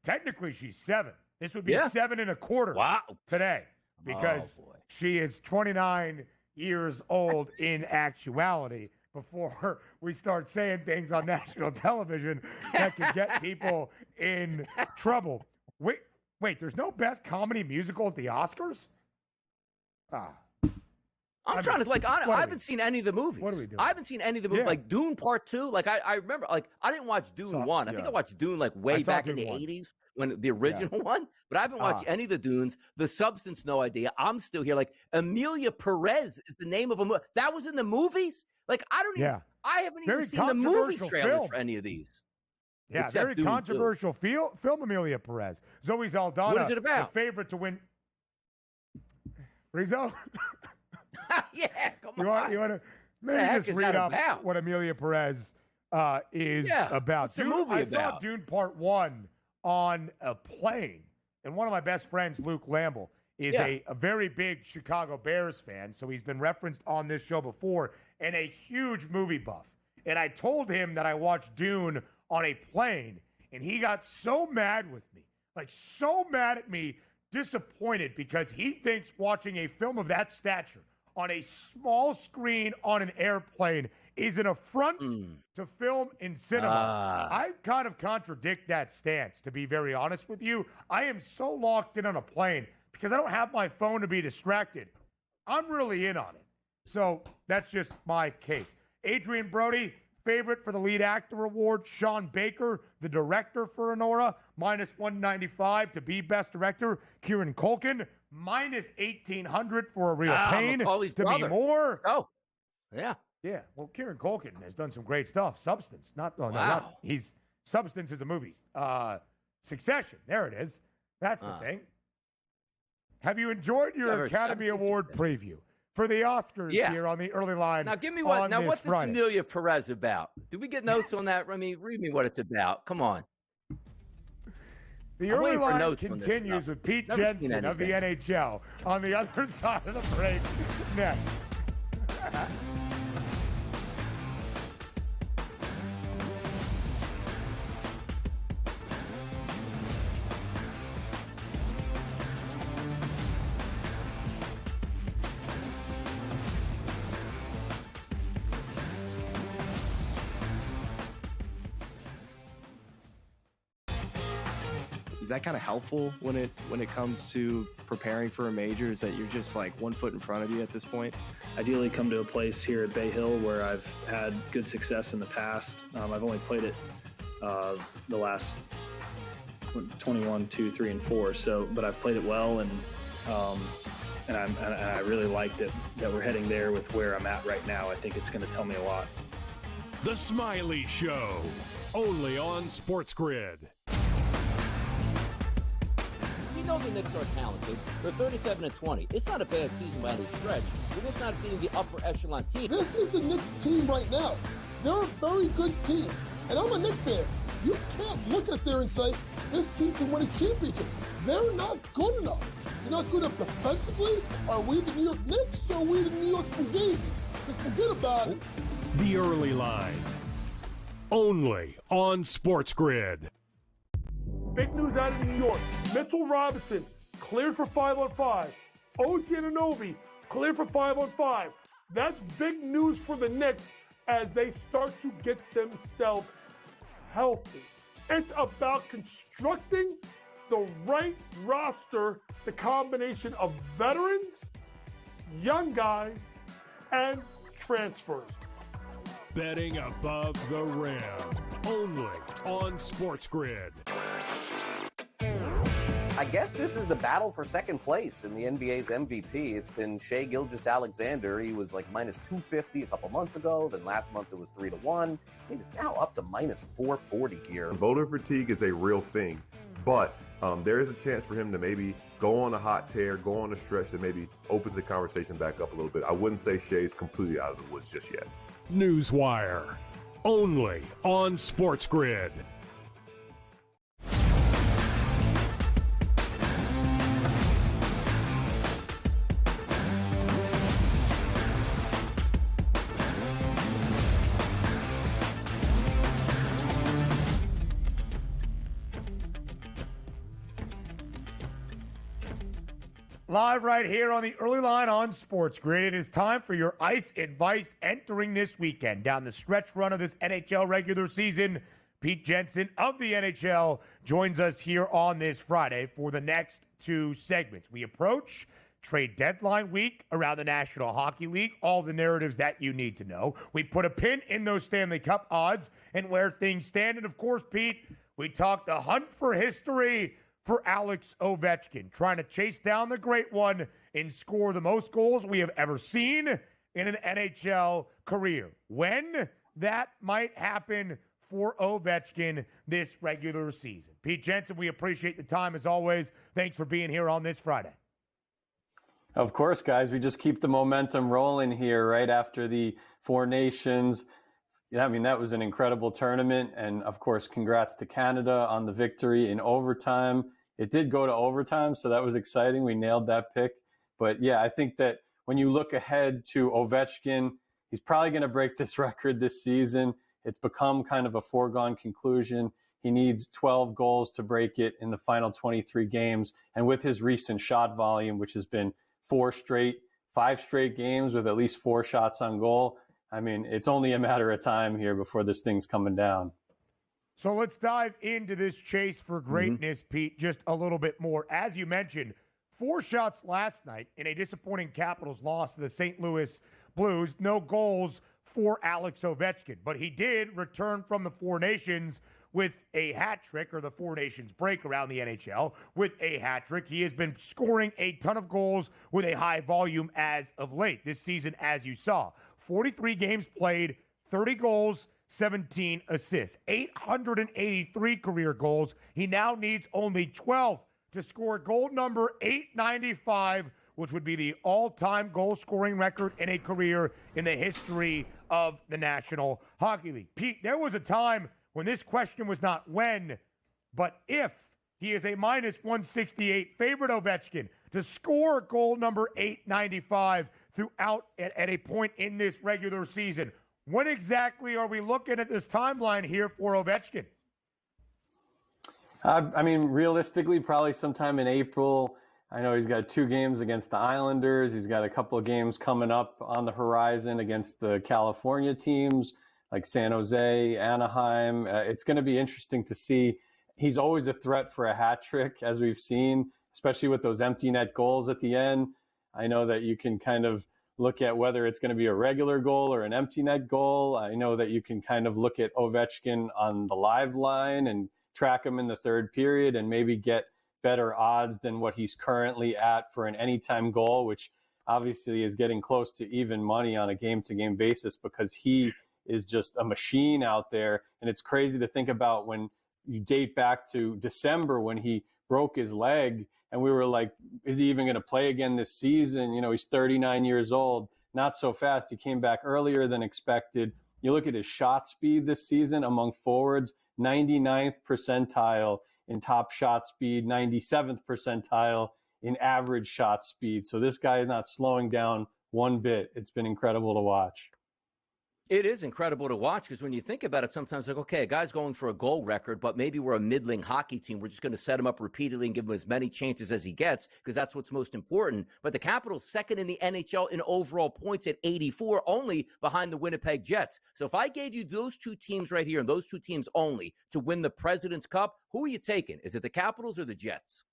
Technically, she's 7. This would be 7 1/4 today because she is 29 years old in actuality. before we start saying things on national television that could get people in trouble. Wait, there's no best comedy musical at the Oscars? I'm trying to, I haven't seen any of the movies. What are we doing? I haven't seen any of the movies. Yeah. Like Dune Part 2. Like, I remember, like, I didn't watch Dune 1. I think I watched Dune, like, way back in the 80s when the original one. But I haven't watched any of the Dunes. The Substance, no idea. I'm still here. Like, Amelia Perez is the name of a movie. That was in the movies? Like, I haven't even seen the movie trailers for any of these. Yeah, Except very Dune controversial film, Amelia Perez. Zoe Saldana, what is it about? the favorite to win. Rizzo? Yeah, come on. You want to maybe just read up what Amelia Perez is about? What's the movie about? I saw Dune Part 1 on a plane, and one of my best friends, Luke Lamble, is a very big Chicago Bears fan, so he's been referenced on this show before, and a huge movie buff. And I told him that I watched Dune on a plane, and he got so mad with me, like so mad at me, disappointed, because he thinks watching a film of that stature on a small screen on an airplane is an affront to film in cinema. I kind of contradict that stance, to be very honest with you. I am so locked in on a plane because I don't have my phone to be distracted. I'm really in on it. So that's just my case. Adrian Brody, favorite for the lead actor award. Sean Baker, the director for Anora, minus 195 to be best director. Kieran Culkin, minus 1,800 for A Real Pain Macaulay's to brother. be more. Oh, yeah. Yeah, well, Kieran Culkin has done some great stuff. Substance, Substance is a movie. Succession, there it is. That's the thing. Have you enjoyed your Academy Award preview for the Oscars here on the early line? Now, give me one. Now, what's this Friday? Amelia Perez about? Did we get notes on that? Read me what it's about. Come on. The early line continues with Pete Jensen of the NHL on the other side of the break next. Is that kind of helpful when it comes to preparing for a major? Is that you're just like 1 foot in front of you at this point? Ideally come to a place here at Bay Hill where I've had good success in the past. I've only played it the last 21, 2, 3, and 4. But I've played it well, and I really like that we're heading there with where I'm at right now. I think it's going to tell me a lot. The Smiley Show, only on SportsGrid. We know the Knicks are talented. They're 37-20. It's not a bad season by any stretch. They're just not being the upper echelon team. This is the Knicks team right now. They're a very good team. And I'm a Knicks fan. You can't look at there and say, this team can win a championship. They're not good enough. They're not good enough defensively. Are we the New York Knicks or are we the New York Fugazis? Just forget about it. The Early Line, only on SportsGrid. Big news out of New York. Mitchell Robinson cleared for 5-on-5. OG Anunoby cleared for 5-on-5. That's big news for the Knicks as they start to get themselves healthy. It's about constructing the right roster, the combination of veterans, young guys, and transfers. Betting above the rim, only on SportsGrid. I guess this is the battle for second place in the NBA's MVP. It's been Shai Gilgeous-Alexander. He was like minus 250 a couple months ago. Then last month it was 3-1. He's now up to minus 440 here. Voter fatigue is a real thing, but there is a chance for him to maybe go on a hot tear, go on a stretch that maybe opens the conversation back up a little bit. I wouldn't say Shai's completely out of the woods just yet. Newswire, only on SportsGrid. Live right here on the early line on SportsGrid. It is time for your ice advice entering this weekend. Down the stretch run of this NHL regular season, Pete Jensen of the NHL joins us here on this Friday for the next two segments. We approach trade deadline week around the National Hockey League, all the narratives that you need to know. We put a pin in those Stanley Cup odds and where things stand. And of course, Pete, we talk the hunt for history for Alex Ovechkin, trying to chase down the great one and score the most goals we have ever seen in an NHL career. When that might happen for Ovechkin this regular season. Pete Jensen, we appreciate the time as always. Thanks for being here on this Friday. Of course, guys. We just keep the momentum rolling here right after the Four Nations. Yeah, I mean, that was an incredible tournament. And, of course, congrats to Canada on the victory in overtime. It did go to overtime, so that was exciting. We nailed that pick. But, yeah, I think that when you look ahead to Ovechkin, he's probably going to break this record this season. It's become kind of a foregone conclusion. He needs 12 goals to break it in the final 23 games. And with his recent shot volume, which has been 5 straight games with at least 4 shots on goal, I mean, it's only a matter of time here before this thing's coming down. So let's dive into this chase for greatness, Pete, just a little bit more. As you mentioned, 4 shots last night in a disappointing Capitals loss to the St. Louis Blues. No goals for Alex Ovechkin, but he did return from the Four Nations with a hat trick, or the Four Nations break around the NHL with a hat trick. He has been scoring a ton of goals with a high volume as of late this season, as you saw. 43 games played, 30 goals, 17 assists, 883 career goals. He now needs only 12 to score goal number 895, which would be the all-time goal-scoring record in a career in the history of the National Hockey League. Pete, there was a time when this question was not when, but if he is a minus 168 favorite Ovechkin to score goal number 895 throughout at a point in this regular season. When exactly are we looking at this timeline here for Ovechkin? I mean, realistically, probably sometime in April. I know he's got 2 games against the Islanders. He's got a couple of games coming up on the horizon against the California teams like San Jose, Anaheim. It's going to be interesting to see. He's always a threat for a hat trick, as we've seen, especially with those empty net goals at the end. I know that you can kind of look at whether it's going to be a regular goal or an empty net goal. I know that you can kind of look at Ovechkin on the live line and track him in the third period and maybe get better odds than what he's currently at for an anytime goal, which obviously is getting close to even money on a game-to-game basis because he is just a machine out there. And it's crazy to think about when you date back to December when he broke his leg and we were like, is he even going to play again this season? You know, he's 39 years old, not so fast. He came back earlier than expected. You look at his shot speed this season among forwards, 99th percentile in top shot speed, 97th percentile in average shot speed. So this guy is not slowing down one bit. It's been incredible to watch. It is incredible to watch because when you think about it, sometimes like, okay, a guy's going for a goal record, but maybe we're a middling hockey team. We're just going to set him up repeatedly and give him as many chances as he gets because that's what's most important. But the Capitals second in the NHL in overall points at 84, only behind the Winnipeg Jets. So if I gave you those 2 teams right here and those 2 teams only to win the President's Cup, who are you taking? Is it the Capitals or the Jets?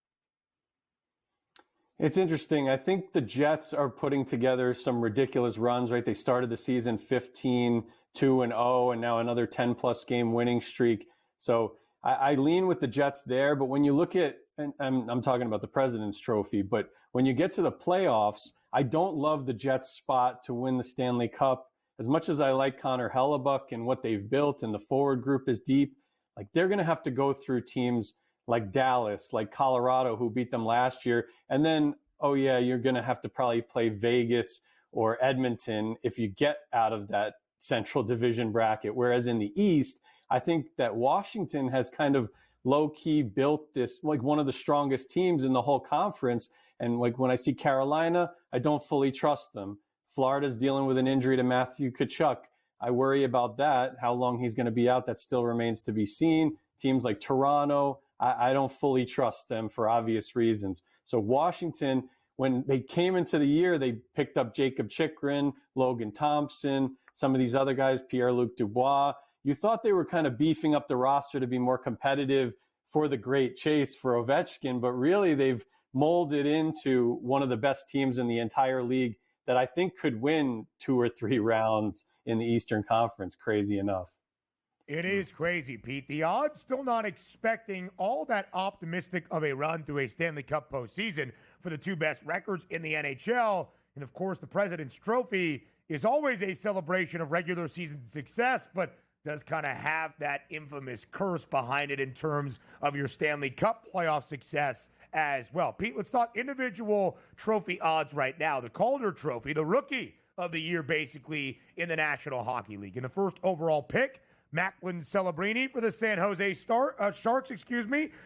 It's interesting. I think the Jets are putting together some ridiculous runs, right? They started the season 15-2-0, and now another 10-plus game winning streak. So I lean with the Jets there. But when you look at, and I'm talking about the President's Trophy, but when you get to the playoffs, I don't love the Jets' spot to win the Stanley Cup. As much as I like Connor Hellebuck and what they've built and the forward group is deep, like they're going to have to go through teams like Dallas, like Colorado, who beat them last year. And then, oh yeah, you're going to have to probably play Vegas or Edmonton if you get out of that Central Division bracket. Whereas in the East, I think that Washington has kind of low-key built this, like one of the strongest teams in the whole conference. And like when I see Carolina, I don't fully trust them. Florida's dealing with an injury to Matthew Tkachuk. I worry about that, how long he's going to be out. That still remains to be seen. Teams like Toronto, I don't fully trust them for obvious reasons. So Washington, when they came into the year, they picked up Jacob Chikrin, Logan Thompson, some of these other guys, Pierre-Luc Dubois. You thought they were kind of beefing up the roster to be more competitive for the great chase for Ovechkin, but really they've molded into one of the best teams in the entire league that I think could win 2 or 3 rounds in the Eastern Conference, crazy enough. It is crazy, Pete. The odds still not expecting all that optimistic of a run through a Stanley Cup postseason for the 2 best records in the NHL. And, of course, the President's Trophy is always a celebration of regular season success, but does kind of have that infamous curse behind it in terms of your Stanley Cup playoff success as well. Pete, let's talk individual trophy odds right now. The Calder Trophy, the rookie of the year basically in the National Hockey League. In the first overall pick, Macklin Celebrini for the San Jose Sharks,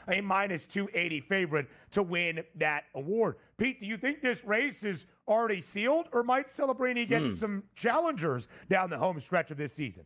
a minus 280 favorite to win that award. Pete, do you think this race is already sealed, or might Celebrini get some challengers down the home stretch of this season?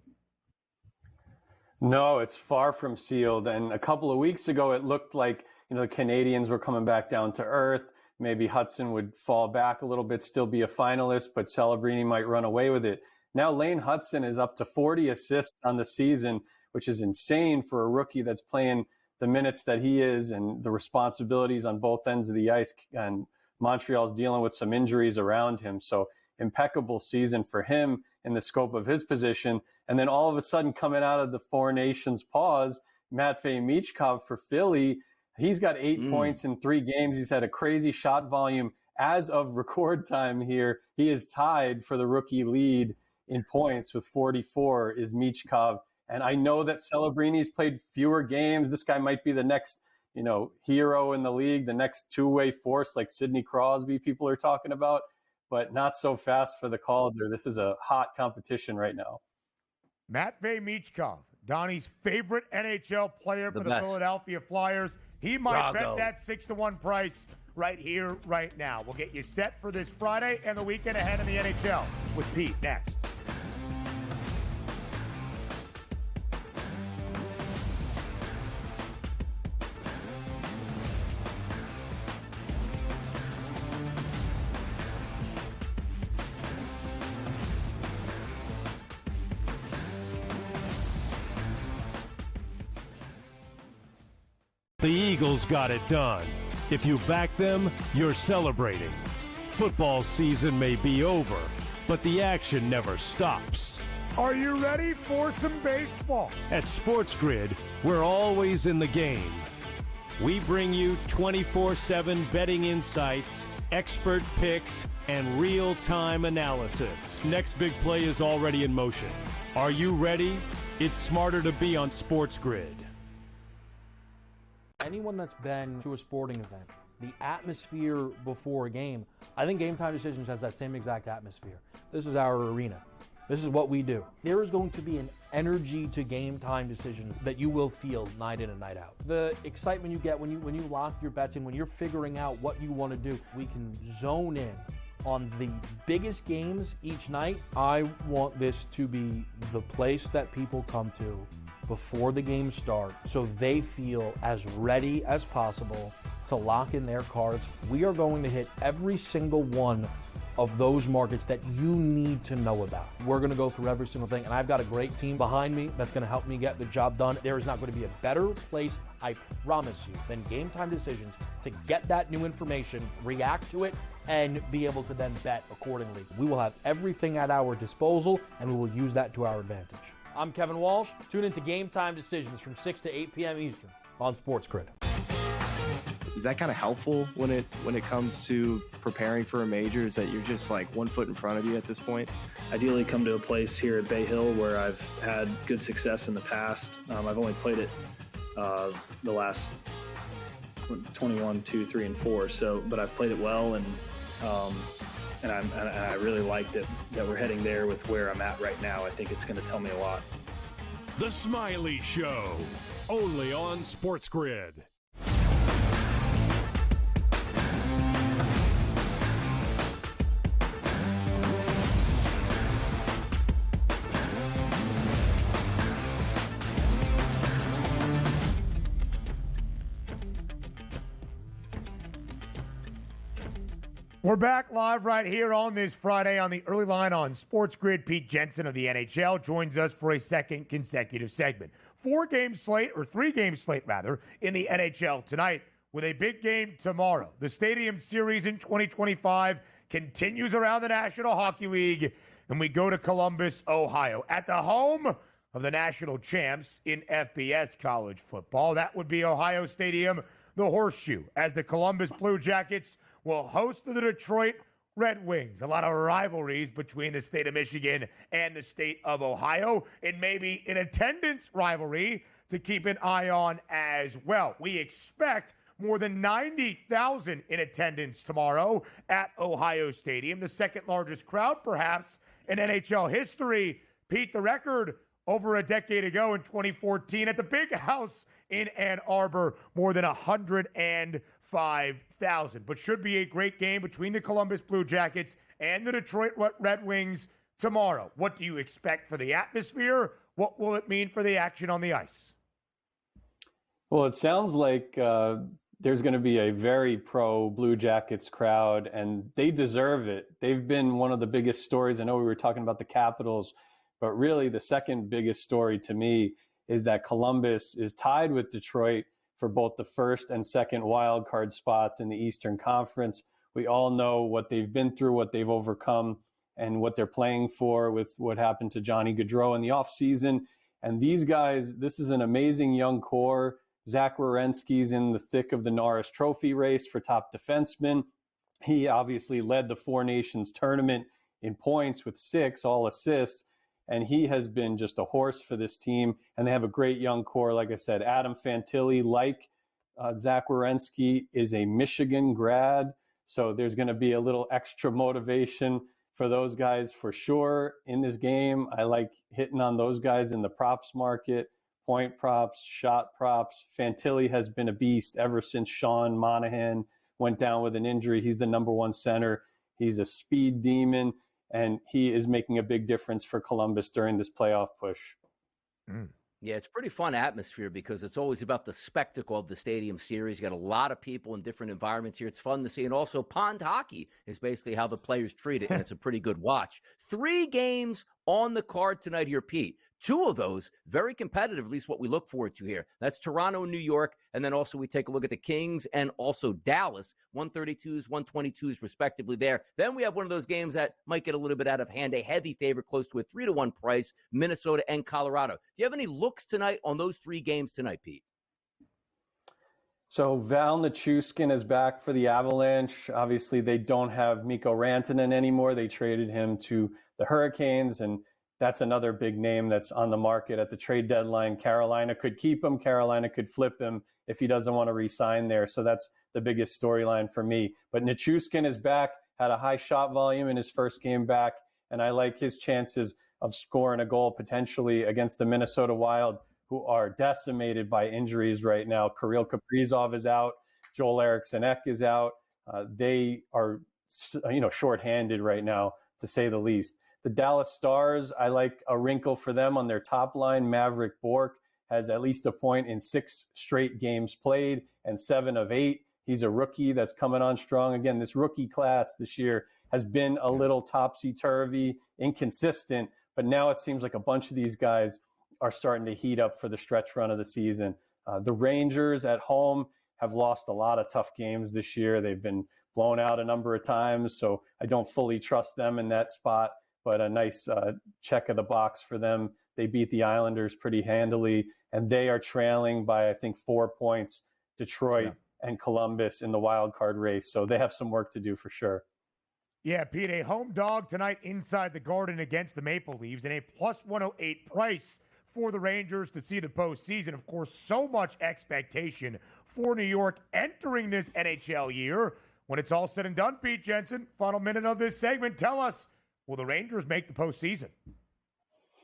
No, it's far from sealed. And a couple of weeks ago, it looked like, the Canadians were coming back down to earth. Maybe Hudson would fall back a little bit, still be a finalist, but Celebrini might run away with it. Now Lane Hudson is up to 40 assists on the season, which is insane for a rookie that's playing the minutes that he is and the responsibilities on both ends of the ice. And Montreal's dealing with some injuries around him. So impeccable season for him in the scope of his position. And then all of a sudden, coming out of the Four Nations pause, Matvei Michkov for Philly, he's got 8 points in 3 games. He's had a crazy shot volume. As of record time here, he is tied for the rookie lead in points with 44 is Michkov. And I know that Celebrini's played fewer games. This guy might be the next, hero in the league, the next two-way force like Sidney Crosby people are talking about, but not so fast for the Calder. This is a hot competition right now. Matvei Michkov, Donnie's favorite NHL player for the Philadelphia Flyers. He might bet that 6-1 price right here, right now. We'll get you set for this Friday and the weekend ahead in the NHL with Pete next. The Eagles got it done. If you back them, you're celebrating. Football season may be over, but the action never stops. Are you ready for some baseball? At SportsGrid, we're always in the game. We bring you 24/7 betting insights, expert picks, and real-time analysis. Next big play is already in motion. Are you ready? It's smarter to be on SportsGrid. Anyone that's been to a sporting event, the atmosphere before a game, I think Game Time Decisions has that same exact atmosphere. This is our arena. This is what we do. There is going to be an energy to Game Time Decisions that you will feel night in and night out. The excitement you get when you lock your bets in, when you're figuring out what you want to do, we can zone in on the biggest games each night. I want this to be the place that people come to before the games start so they feel as ready as possible to lock in their cards. We are going to hit every single one of those markets that you need to know about. We're going to go through every single thing, and I've got a great team behind me that's going to help me get the job done. There is not going to be a better place, I promise you, than Game Time Decisions to get that new information, react to it, and be able to then bet accordingly. We will have everything at our disposal, and we will use that to our advantage. I'm Kevin Walsh. Tune into Game Time Decisions from 6 to 8 p.m. Eastern on SportsGrid. Is that kind of helpful when it comes to preparing for a major? Is that you're just like 1 foot in front of you at this point? Ideally come to a place here at Bay Hill where I've had good success in the past. I've only played it the last 21, 2, 3, and 4. But I've played it well, and I really like that we're heading there with where I'm at right now. I think it's going to tell me a lot. The Smiley Show, only on SportsGrid. We're back live right here on this Friday on the early line on SportsGrid. Pete Jensen of the NHL joins us for a second consecutive segment. 3-game slate in the NHL tonight with a big game tomorrow. The Stadium Series in 2025 continues around the National Hockey League, and we go to Columbus, Ohio, at the home of the national champs in FBS college football. That would be Ohio Stadium, the Horseshoe, as the Columbus Blue Jackets will host the Detroit Red Wings. A lot of rivalries between the state of Michigan and the state of Ohio, and maybe an attendance rivalry to keep an eye on as well. We expect more than 90,000 in attendance tomorrow at Ohio Stadium, the second largest crowd perhaps in NHL history. Pete, the record over a decade ago in 2014 at the Big House in Ann Arbor, more than 105,000. But should be a great game between the Columbus Blue Jackets and the Detroit Red Wings tomorrow. What do you expect for the atmosphere? What will it mean for the action on the ice? Well, it sounds like there's going to be a very pro Blue Jackets crowd, and they deserve it. They've been one of the biggest stories. I know we were talking about the Capitals, but really the second biggest story to me is that Columbus is tied with Detroit for both the first and second wild card spots in the Eastern Conference. We all know what they've been through, what they've overcome, and what they're playing for with what happened to Johnny Gaudreau in the offseason. And these guys, this is an amazing young core. Zach Werenski's in the thick of the Norris Trophy race for top defenseman. He obviously led the Four Nations tournament in points with 6, all assists. And he has been just a horse for this team. And they have a great young core. Like I said, Adam Fantilli, like Zach Werenski, is a Michigan grad. So there's going to be a little extra motivation for those guys for sure in this game. I like hitting on those guys in the props market, point props, shot props. Fantilli has been a beast ever since Sean Monahan went down with an injury. He's the number 1 center. He's a speed demon. And he is making a big difference for Columbus during this playoff push. Yeah, it's pretty fun atmosphere because it's always about the spectacle of the Stadium Series. You got a lot of people in different environments here. It's fun to see. And also pond hockey is basically how the players treat it, and it's a pretty good watch. 3 games on the card tonight here, Pete. 2 of those very competitive, at least what we look forward to here. That's Toronto and New York, and then also we take a look at the Kings and also Dallas, 132s, 122s respectively there. Then we have one of those games that might get a little bit out of hand, a heavy favorite close to a 3-1 price, Minnesota and Colorado. Do you have any looks tonight on those 3 games tonight, Pete? So Val Nichushkin is back for the Avalanche. Obviously, they don't have Mikko Rantanen anymore. They traded him to the Hurricanes, and that's another big name that's on the market at the trade deadline. Carolina could keep him. Carolina could flip him if he doesn't want to re-sign there. So that's the biggest storyline for me. But Nichushkin is back, had a high shot volume in his first game back, and I like his chances of scoring a goal potentially against the Minnesota Wild, who are decimated by injuries right now. Kirill Kaprizov is out. Joel Eriksson-Ek is out. They are, shorthanded right now, to say the least. The Dallas Stars, I like a wrinkle for them on their top line. Maverick Bourque has at least a point in 6 straight games played and 7 of 8. He's a rookie that's coming on strong. Again, this rookie class this year has been a little topsy-turvy, inconsistent, but now it seems like a bunch of these guys are starting to heat up for the stretch run of the season. The Rangers at home have lost a lot of tough games this year. They've been blown out a number of times, so I don't fully trust them in that spot. But a nice check of the box for them. They beat the Islanders pretty handily, and they are trailing by, I think, 4 points, Detroit and Columbus in the wild card race. So they have some work to do for sure. Yeah, Pete, a home dog tonight inside the Garden against the Maple Leafs and a plus 108 price for the Rangers to see the postseason. Of course, so much expectation for New York entering this NHL year. When it's all said and done, Pete Jensen, final minute of this segment, tell us, will the Rangers make the postseason?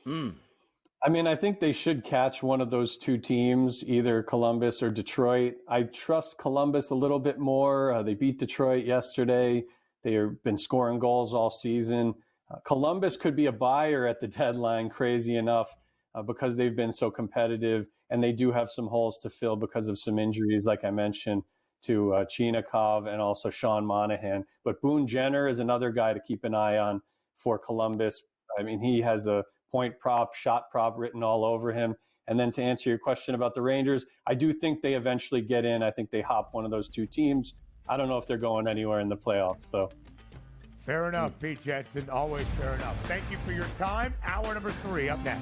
I mean, I think they should catch one of those 2 teams, either Columbus or Detroit. I trust Columbus a little bit more. They beat Detroit yesterday. They've been scoring goals all season. Columbus could be a buyer at the deadline, crazy enough, because they've been so competitive, and they do have some holes to fill because of some injuries, like I mentioned. Chinikov and also Sean Monahan. But Boone Jenner is another guy to keep an eye on for Columbus. I mean, he has a point prop, shot prop written all over him. And then to answer your question about the Rangers, I do think they eventually get in. I think they hop one of those two teams. I don't know if they're going anywhere in the playoffs, though. Fair enough, Pete Jensen. Always fair enough. Thank you for your time. Hour number 3 up next.